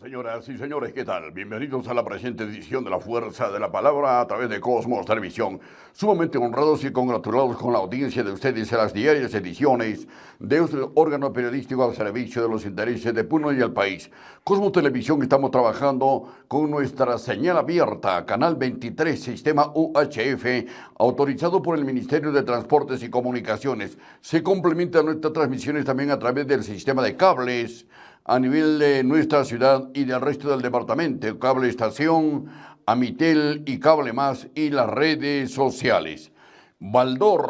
Señoras y señores, ¿qué tal? Bienvenidos a la presente edición de La Fuerza de la Palabra a través de Cosmos Televisión. Sumamente honrados y congratulados con la audiencia de ustedes en las diarias ediciones de este órgano periodístico al servicio de los intereses de Puno y el país. Cosmos Televisión estamos trabajando con nuestra señal abierta, Canal 23, Sistema UHF, autorizado por el Ministerio de Transportes y Comunicaciones. Se complementan nuestras transmisiones también a través del sistema de cables a nivel de nuestra ciudad y del resto del departamento, Cable Estación, Amitel y Cable Más y las redes sociales. Baldor,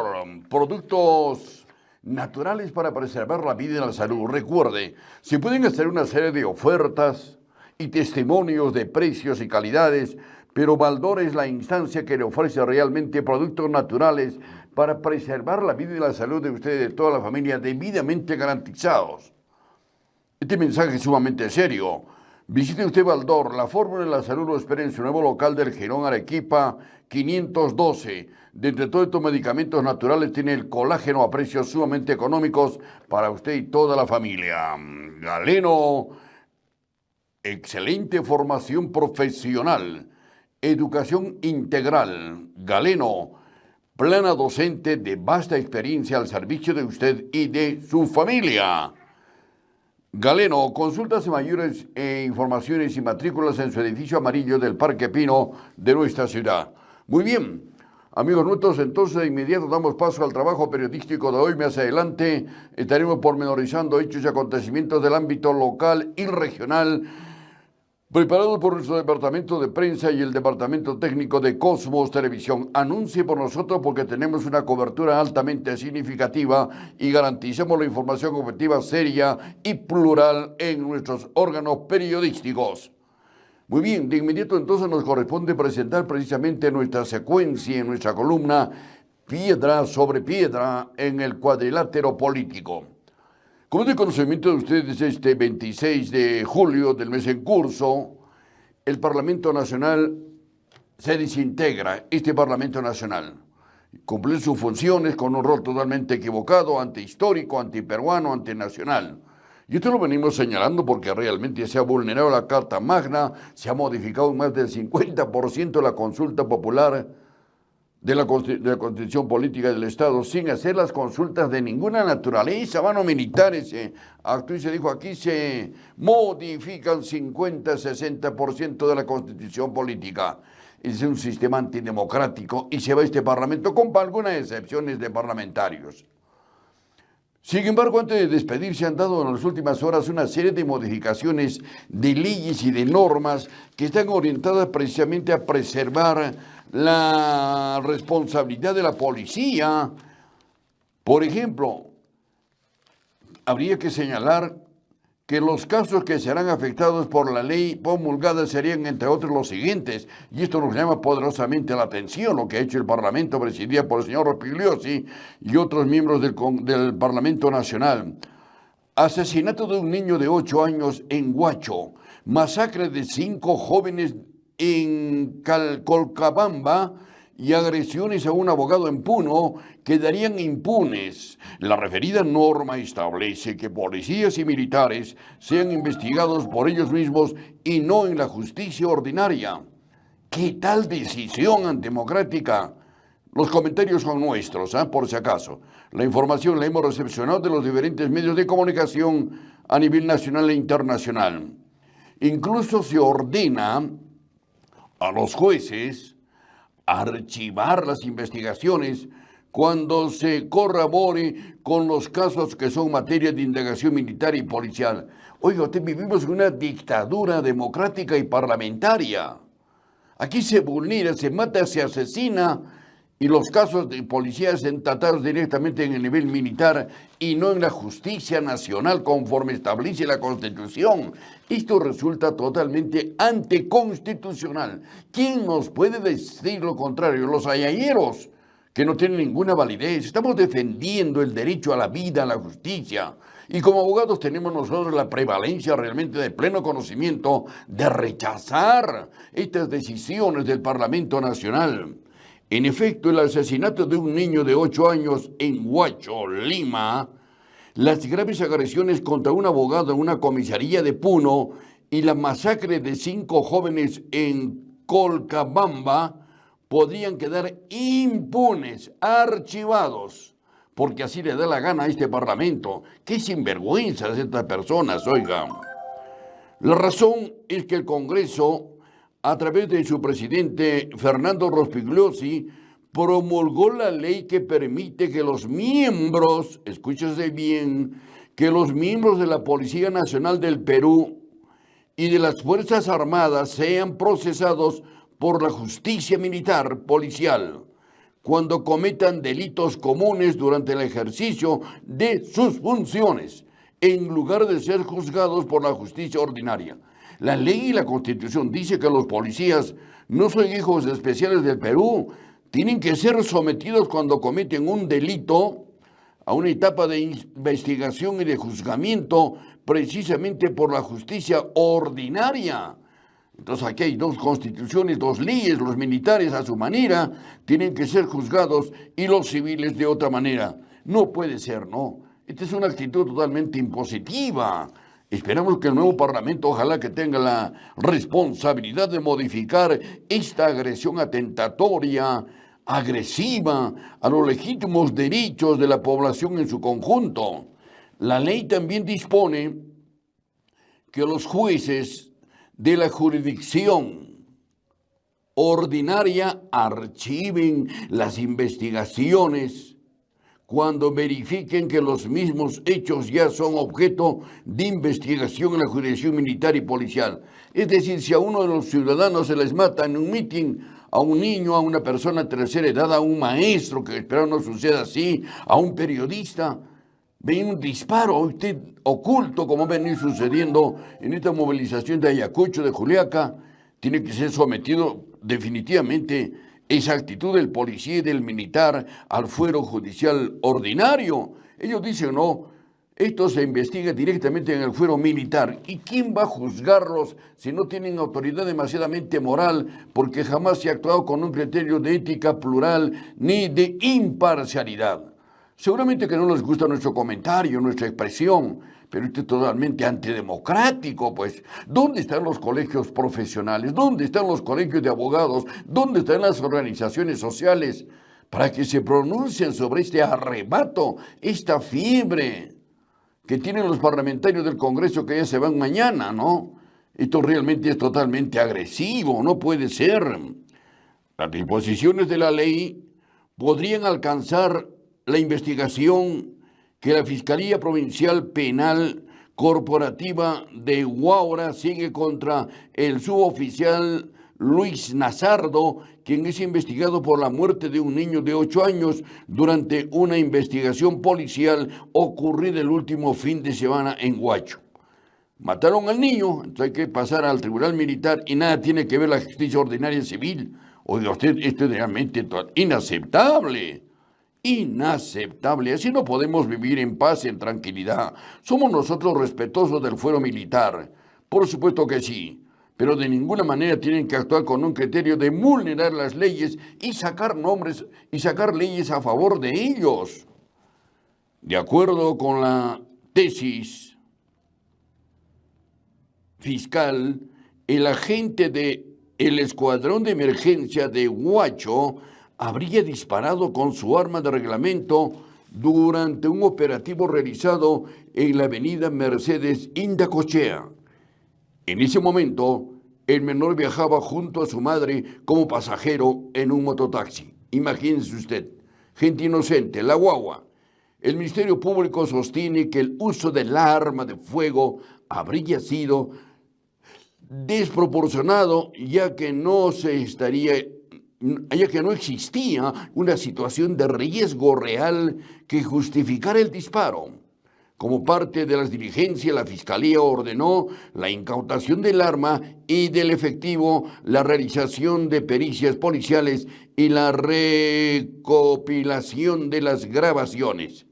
productos naturales para preservar la vida y la salud. Recuerde, se pueden hacer una serie de ofertas y testimonios de precios y calidades, pero Baldor es la instancia que le ofrece realmente productos naturales para preservar la vida y la salud de usted y de toda la familia debidamente garantizados. Este mensaje es sumamente serio. Visite usted Baldor, la fórmula de la salud lo espera en su nuevo local del Girón Arequipa 512. De entre todos estos medicamentos naturales tiene el colágeno a precios sumamente económicos para usted y toda la familia. Galeno, excelente formación profesional, educación integral. Galeno, plana docente de vasta experiencia al servicio de usted y de su familia. Galeno, consultas y mayores informaciones y matrículas en su edificio amarillo del Parque Pino de nuestra ciudad. Muy bien, amigos nuestros, entonces de inmediato damos paso al trabajo periodístico de hoy. Más adelante estaremos pormenorizando hechos y acontecimientos del ámbito local y regional, preparado por nuestro departamento de prensa y el departamento técnico de Cosmos Televisión. Anuncie por nosotros porque tenemos una cobertura altamente significativa y garantizamos la información objetiva, seria y plural en nuestros órganos periodísticos. Muy bien, de inmediato entonces nos corresponde presentar precisamente nuestra secuencia, nuestra columna Piedra sobre Piedra en el cuadrilátero político. Como es de conocimiento de ustedes, este 26 de julio del mes en curso, el Parlamento Nacional se desintegra, este Parlamento Nacional. Cumplir sus funciones con un rol totalmente equivocado, antihistórico, antiperuano, antinacional. Y esto lo venimos señalando porque realmente se ha vulnerado la Carta Magna, se ha modificado más del 50% la consulta popular de la Constitución Política del Estado, sin hacer las consultas de ninguna naturaleza. Mano militares, acto y se dijo, aquí se modifican 50-60% de la Constitución Política. Es un sistema antidemocrático y se va a este Parlamento con algunas excepciones de parlamentarios. Sin embargo, antes de despedirse han dado en las últimas horas una serie de modificaciones de leyes y de normas que están orientadas precisamente a preservar la responsabilidad de la policía. Por ejemplo, habría que señalar que los casos que serán afectados por la ley promulgada serían, entre otros, los siguientes, y esto nos llama poderosamente la atención, lo que ha hecho el Parlamento, presidida por el señor Rospigliosi y otros miembros del Parlamento Nacional. Asesinato de un niño de 8 años en Huacho, masacre de 5 jóvenes en Colcabamba y agresiones a un abogado en Puno quedarían impunes. La referida norma establece que policías y militares sean investigados por ellos mismos y no en la justicia ordinaria. ¿Qué tal decisión antidemocrática? Los comentarios son nuestros, por si acaso. La información la hemos recepcionado de los diferentes medios de comunicación a nivel nacional e internacional. Incluso se ordena a los jueces archivar las investigaciones cuando se corrobore con los casos que son materia de indagación militar y policial. Oiga, usted, vivimos en una dictadura democrática y parlamentaria. Aquí se vulnera, se mata, se asesina, y los casos de policías son tratados directamente en el nivel militar y no en la justicia nacional conforme establece la Constitución. Esto resulta totalmente anticonstitucional. ¿Quién nos puede decir lo contrario? Los ayayeros, que no tienen ninguna validez. Estamos defendiendo el derecho a la vida, a la justicia. Y como abogados tenemos nosotros la prevalencia realmente de pleno conocimiento de rechazar estas decisiones del Parlamento Nacional. En efecto, el asesinato de un niño de 8 años en Huacho, Lima, las graves agresiones contra un abogado en una comisaría de Puno y la masacre de 5 jóvenes en Colcabamba podrían quedar impunes, archivados, porque así le da la gana a este Parlamento. ¡Qué sinvergüenza de estas personas, oiga! La razón es que el Congreso, a través de su presidente Fernando Rospigliosi, promulgó la ley que permite que los miembros, escúchese bien, que los miembros de la Policía Nacional del Perú y de las Fuerzas Armadas sean procesados por la justicia militar policial cuando cometan delitos comunes durante el ejercicio de sus funciones, en lugar de ser juzgados por la justicia ordinaria. La ley y la Constitución dice que los policías no son hijos especiales del Perú, tienen que ser sometidos cuando cometen un delito a una etapa de investigación y de juzgamiento precisamente por la justicia ordinaria. Entonces aquí hay 2 constituciones, 2 leyes, los militares a su manera tienen que ser juzgados y los civiles de otra manera. No puede ser, ¿no? Esta es una actitud totalmente impositiva. Esperamos que el nuevo Parlamento, ojalá que tenga la responsabilidad de modificar esta agresión atentatoria, agresiva a los legítimos derechos de la población en su conjunto. La ley también dispone que los jueces de la jurisdicción ordinaria archiven las investigaciones cuando verifiquen que los mismos hechos ya son objeto de investigación en la jurisdicción militar y policial. Es decir, si a uno de los ciudadanos se les mata en un mitin, a un niño, a una persona de tercera edad, a un maestro, que espero no suceda así, a un periodista, ven un disparo usted oculto, como venir sucediendo en esta movilización de Ayacucho, de Juliaca, tiene que ser sometido definitivamente esa actitud del policía y del militar al fuero judicial ordinario. Ellos dicen, no, esto se investiga directamente en el fuero militar. ¿Y quién va a juzgarlos si no tienen autoridad demasiadamente moral? Porque jamás se ha actuado con un criterio de ética plural ni de imparcialidad. Seguramente que no les gusta nuestro comentario, nuestra expresión, pero esto es totalmente antidemocrático, pues. ¿Dónde están los colegios profesionales? ¿Dónde están los colegios de abogados? ¿Dónde están las organizaciones sociales para que se pronuncien sobre este arrebato, esta fiebre que tienen los parlamentarios del Congreso que ya se van mañana, ¿no? Esto realmente es totalmente agresivo, no puede ser. Las disposiciones de la ley podrían alcanzar la investigación que la Fiscalía Provincial Penal Corporativa de Huaura sigue contra el suboficial Luis Nazardo, quien es investigado por la muerte de un niño de 8 años durante una investigación policial ocurrida el último fin de semana en Huacho. Mataron al niño, entonces hay que pasar al tribunal militar y nada tiene que ver la justicia ordinaria civil. Oiga usted, esto es realmente inaceptable. Inaceptable. Así no podemos vivir en paz y en tranquilidad. ¿Somos nosotros respetuosos del fuero militar? Por supuesto que sí, pero de ninguna manera tienen que actuar con un criterio de vulnerar las leyes y sacar nombres y sacar leyes a favor de ellos. De acuerdo con la tesis fiscal, el agente del Escuadrón de Emergencia de Huacho habría disparado con su arma de reglamento durante un operativo realizado en la avenida Mercedes Indacochea. En ese momento, el menor viajaba junto a su madre como pasajero en un mototaxi. Imagínese usted, gente inocente, la guagua. El Ministerio Público sostiene que el uso del arma de fuego habría sido desproporcionado, ya que no existía una situación de riesgo real que justificara el disparo. Como parte de las diligencias, la Fiscalía ordenó la incautación del arma y del efectivo, la realización de pericias policiales y la recopilación de las grabaciones.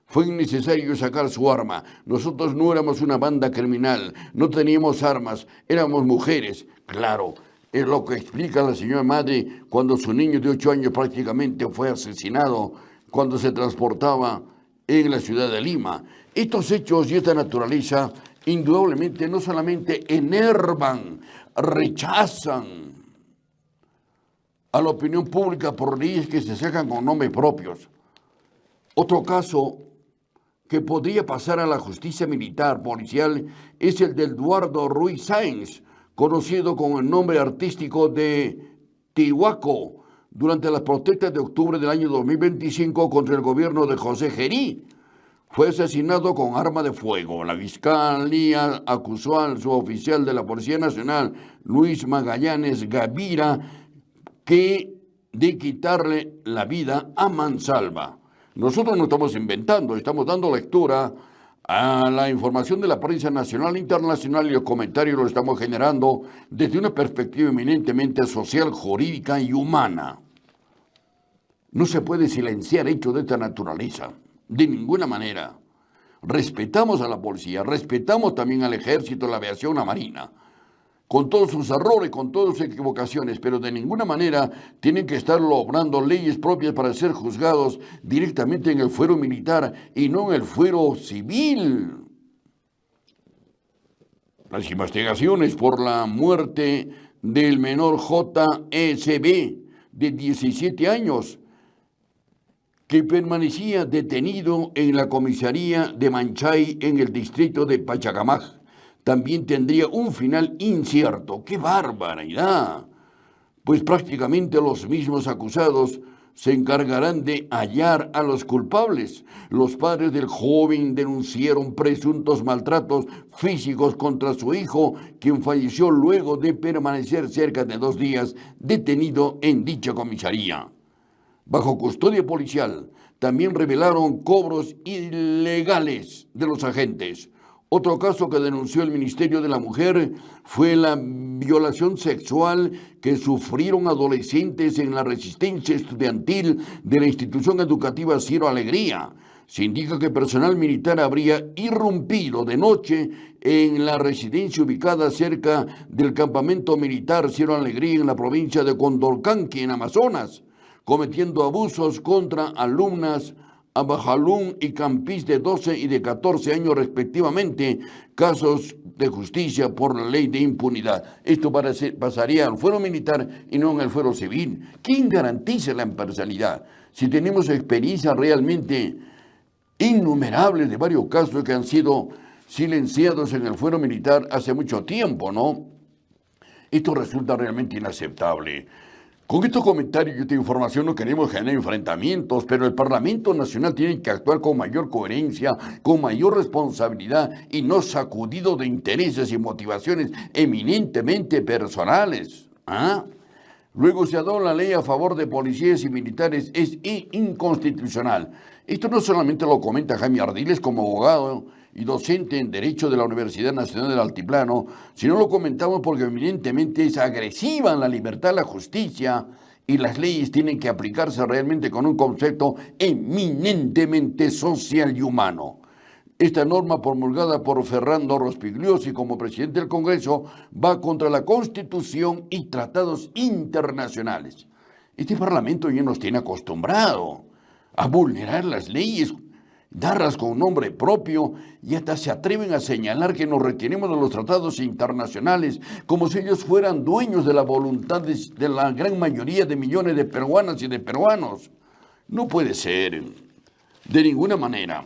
Fue innecesario sacar su arma. Nosotros no éramos una banda criminal, no teníamos armas, éramos mujeres. Claro, es lo que explica la señora madre cuando su niño de 8 años prácticamente fue asesinado cuando se transportaba en la ciudad de Lima. Estos hechos y esta naturaleza indudablemente no solamente enervan, rechazan a la opinión pública por leyes que se sacan con nombres propios. Otro caso que podría pasar a la justicia militar policial es el de Eduardo Ruiz Sáenz, conocido con el nombre artístico de Tihuaco, durante las protestas de octubre del año 2025 contra el gobierno de José Gerí. Fue asesinado con arma de fuego. La Fiscalía acusó al suboficial de la Policía Nacional, Luis Magallanes Gavira, de quitarle la vida a mansalva. Nosotros no estamos inventando, estamos dando lectura a la información de la prensa nacional e internacional y los comentarios los estamos generando desde una perspectiva eminentemente social, jurídica y humana. No se puede silenciar hechos de esta naturaleza, de ninguna manera. Respetamos a la policía, respetamos también al ejército, la aviación, la marina, con todos sus errores, con todas sus equivocaciones, pero de ninguna manera tienen que estar logrando leyes propias para ser juzgados directamente en el fuero militar y no en el fuero civil. Las investigaciones por la muerte del menor JSB, de 17 años, que permanecía detenido en la comisaría de Manchay en el distrito de Pachacamac, también tendría un final incierto. ¡Qué barbaridad! Pues prácticamente los mismos acusados se encargarán de hallar a los culpables. Los padres del joven denunciaron presuntos maltratos físicos contra su hijo, quien falleció luego de permanecer cerca de 2 días detenido en dicha comisaría. Bajo custodia policial, también revelaron cobros ilegales de los agentes. Otro caso que denunció el Ministerio de la Mujer fue la violación sexual que sufrieron adolescentes en la resistencia estudiantil de la institución educativa Cielo Alegría. Se indica que personal militar habría irrumpido de noche en la residencia ubicada cerca del campamento militar Cielo Alegría en la provincia de Condorcanqui, en Amazonas, cometiendo abusos contra alumnas Abajalún y Campís de 12 y de 14 años respectivamente, casos de justicia por la ley de impunidad. Esto pasaría al fuero militar y no en el fuero civil. ¿Quién garantiza la imparcialidad? Si tenemos experiencias realmente innumerables de varios casos que han sido silenciados en el fuero militar hace mucho tiempo, ¿no? Esto resulta realmente inaceptable. Con estos comentarios y esta información no queremos generar enfrentamientos, pero el Parlamento Nacional tiene que actuar con mayor coherencia, con mayor responsabilidad y no sacudido de intereses y motivaciones eminentemente personales. Luego se adopta la ley a favor de policías y militares, es inconstitucional. Esto no solamente lo comenta Jaime Ardiles como abogado y docente en Derecho de la Universidad Nacional del Altiplano, sino lo comentamos porque evidentemente es agresiva en la libertad, la justicia, y las leyes tienen que aplicarse realmente con un concepto eminentemente social y humano. Esta norma promulgada por Fernando Rospigliosi como presidente del Congreso va contra la Constitución y tratados internacionales. Este Parlamento ya nos tiene acostumbrado a vulnerar las leyes, darlas con nombre propio, y hasta se atreven a señalar que nos retiremos de los tratados internacionales como si ellos fueran dueños de la voluntad de la gran mayoría de millones de peruanas y de peruanos. No puede ser, de ninguna manera.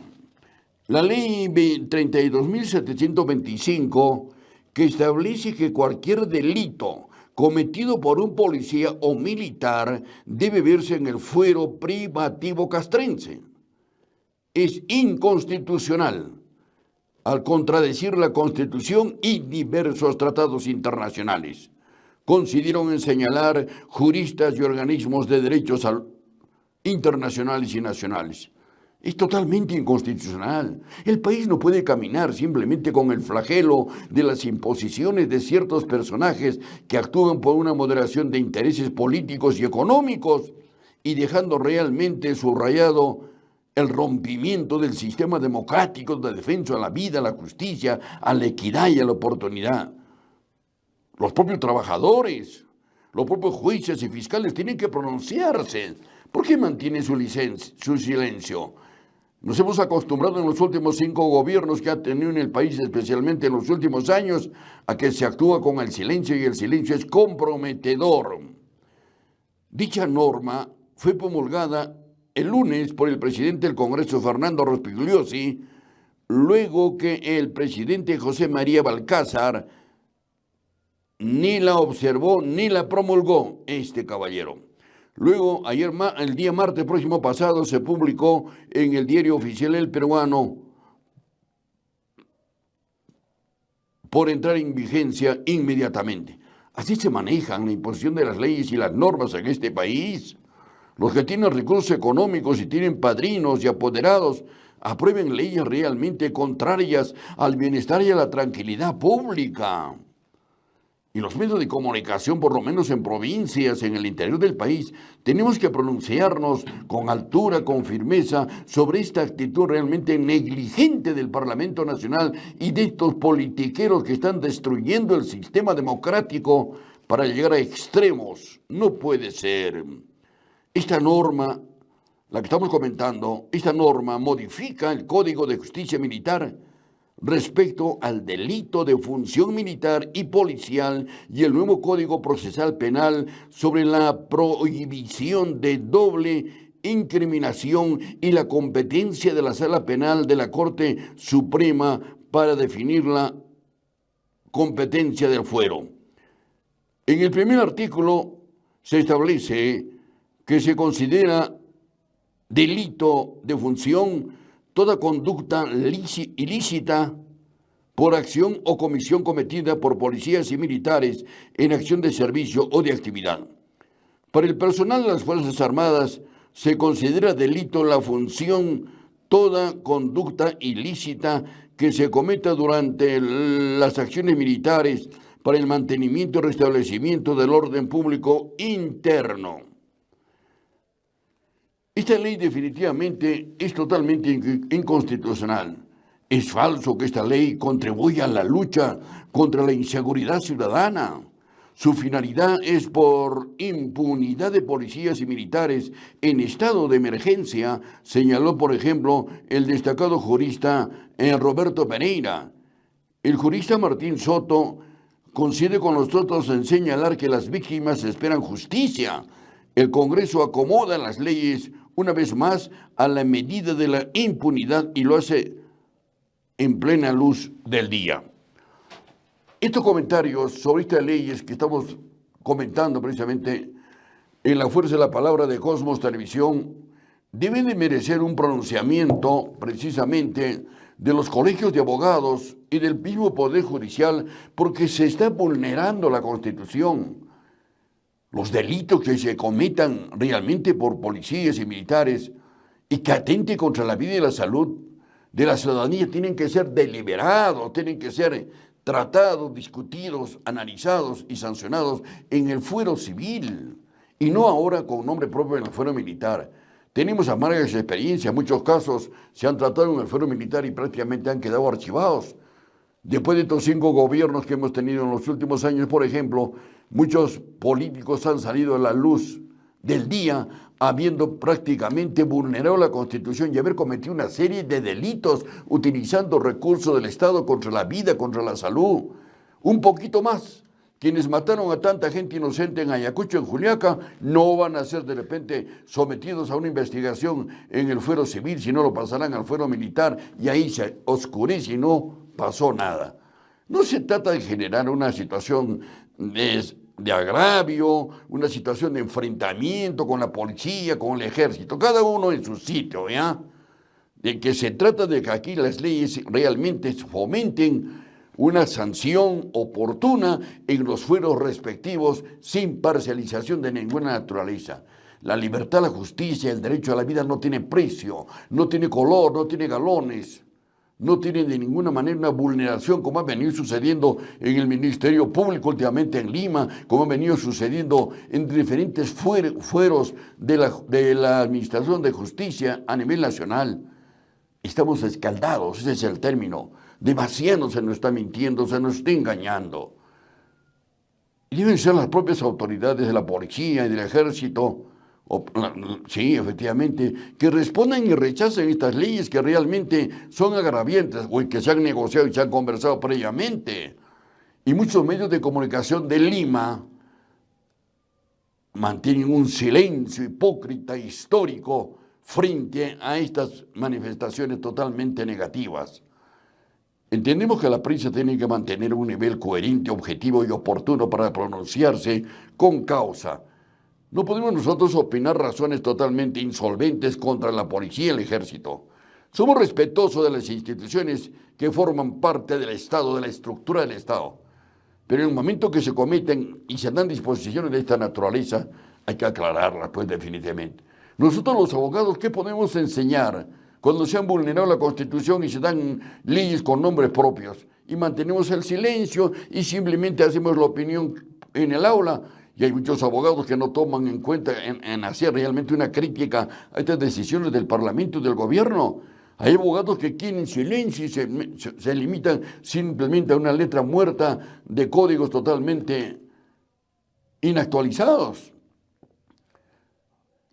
La ley 32.725, que establece que cualquier delito cometido por un policía o militar debe verse en el fuero privativo castrense, es inconstitucional, al contradecir la Constitución y diversos tratados internacionales. Coincidieron en señalar juristas y organismos de derechos internacionales y nacionales. Es totalmente inconstitucional. El país no puede caminar simplemente con el flagelo de las imposiciones de ciertos personajes que actúan por una moderación de intereses políticos y económicos y dejando realmente subrayado el rompimiento del sistema democrático de defensa a la vida, a la justicia, a la equidad y a la oportunidad. Los propios trabajadores, los propios jueces y fiscales tienen que pronunciarse. ¿Por qué mantienen su silencio? Nos hemos acostumbrado en los últimos 5 gobiernos que ha tenido en el país, especialmente en los últimos años, a que se actúa con el silencio y el silencio es comprometedor. Dicha norma fue promulgada el lunes por el presidente del Congreso, Fernando Rospigliosi, luego que el presidente José María Balcázar ni la observó ni la promulgó este caballero. Luego, el día martes próximo pasado, se publicó en el diario oficial El Peruano por entrar en vigencia inmediatamente. Así se manejan la imposición de las leyes y las normas en este país. Los que tienen recursos económicos y tienen padrinos y apoderados aprueben leyes realmente contrarias al bienestar y a la tranquilidad pública. Y los medios de comunicación, por lo menos en provincias, en el interior del país, tenemos que pronunciarnos con altura, con firmeza, sobre esta actitud realmente negligente del Parlamento Nacional y de estos politiqueros que están destruyendo el sistema democrático para llegar a extremos. No puede ser. Esta norma, la que estamos comentando, esta norma modifica el Código de Justicia Militar respecto al delito de función militar y policial y el nuevo Código Procesal Penal sobre la prohibición de doble incriminación y la competencia de la Sala Penal de la Corte Suprema para definir la competencia del fuero. En el primer artículo se establece que se considera delito de función toda conducta ilícita por acción o comisión cometida por policías y militares en acción de servicio o de actividad. Para el personal de las Fuerzas Armadas se considera delito la función toda conducta ilícita que se cometa durante las acciones militares para el mantenimiento y restablecimiento del orden público interno. Esta ley definitivamente es totalmente inconstitucional. Es falso que esta ley contribuya a la lucha contra la inseguridad ciudadana. Su finalidad es por impunidad de policías y militares en estado de emergencia, señaló, por ejemplo, el destacado jurista Roberto Pereira. El jurista Martín Soto coincide con nosotros en señalar que las víctimas esperan justicia. El Congreso acomoda las leyes una vez más a la medida de la impunidad y lo hace en plena luz del día. Estos comentarios sobre estas leyes que estamos comentando precisamente en La Fuerza de la Palabra de Cosmos Televisión deben de merecer un pronunciamiento precisamente de los colegios de abogados y del mismo Poder Judicial, porque se está vulnerando la Constitución. Los delitos que se cometan realmente por policías y militares y que atenten contra la vida y la salud de la ciudadanía tienen que ser deliberados, tienen que ser tratados, discutidos, analizados y sancionados en el fuero civil y no ahora con nombre propio en el fuero militar. Tenemos amargas experiencias, muchos casos se han tratado en el fuero militar y prácticamente han quedado archivados. Después de estos 5 gobiernos que hemos tenido en los últimos años, por ejemplo, muchos políticos han salido a la luz del día habiendo prácticamente vulnerado la Constitución y haber cometido una serie de delitos utilizando recursos del Estado contra la vida, contra la salud. Un poquito más. Quienes mataron a tanta gente inocente en Ayacucho, en Juliaca, no van a ser de repente sometidos a una investigación en el fuero civil, sino lo pasarán al fuero militar y ahí se oscurece y no pasó nada. No se trata de generar una situación de agravio, una situación de enfrentamiento con la policía, con el ejército, cada uno en su sitio, ¿ya? De que se trata de que aquí las leyes realmente fomenten una sanción oportuna en los fueros respectivos sin parcialización de ninguna naturaleza. La libertad, la justicia, el derecho a la vida no tiene precio, no tiene color, no tiene galones. No tiene de ninguna manera una vulneración como ha venido sucediendo en el Ministerio Público últimamente en Lima, como ha venido sucediendo en diferentes fueros de la Administración de Justicia a nivel nacional. Estamos escaldados, ese es el término. Demasiado se nos está mintiendo, se nos está engañando. Y deben ser las propias autoridades de la policía y del ejército Sí, efectivamente, que respondan y rechacen estas leyes que realmente son agraviantes o que se han negociado y se han conversado previamente. Y muchos medios de comunicación de Lima mantienen un silencio hipócrita histórico frente a estas manifestaciones totalmente negativas. Entendemos que la prensa tiene que mantener un nivel coherente, objetivo y oportuno para pronunciarse con causa. No podemos nosotros opinar razones totalmente insolventes contra la policía y el ejército. Somos respetuosos de las instituciones que forman parte del Estado, de la estructura del Estado. Pero en el momento que se cometen y se dan disposiciones de esta naturaleza, hay que aclararlas, pues definitivamente. Nosotros los abogados, ¿qué podemos enseñar cuando se han vulnerado la Constitución y se dan leyes con nombres propios? Y mantenemos el silencio y simplemente hacemos la opinión en el aula. Y hay muchos abogados que no toman en cuenta en hacer realmente una crítica a estas decisiones del Parlamento y del gobierno. Hay abogados que quieren silencio y se limitan simplemente a una letra muerta de códigos totalmente inactualizados.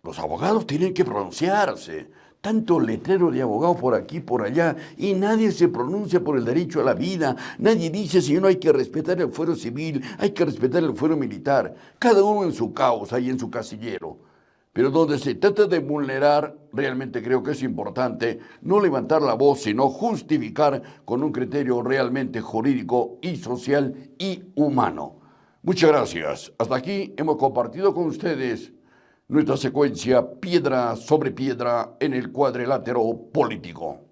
Los abogados tienen que pronunciarse. Tanto letrero de abogados por aquí, por allá, y nadie se pronuncia por el derecho a la vida. Nadie dice, si no hay que respetar el fuero civil, hay que respetar el fuero militar. Cada uno en su causa y en su casillero. Pero donde se trata de vulnerar, realmente creo que es importante no levantar la voz, sino justificar con un criterio realmente jurídico y social y humano. Muchas gracias. Hasta aquí hemos compartido con ustedes nuestra secuencia Piedra sobre Piedra en el cuadrilátero político.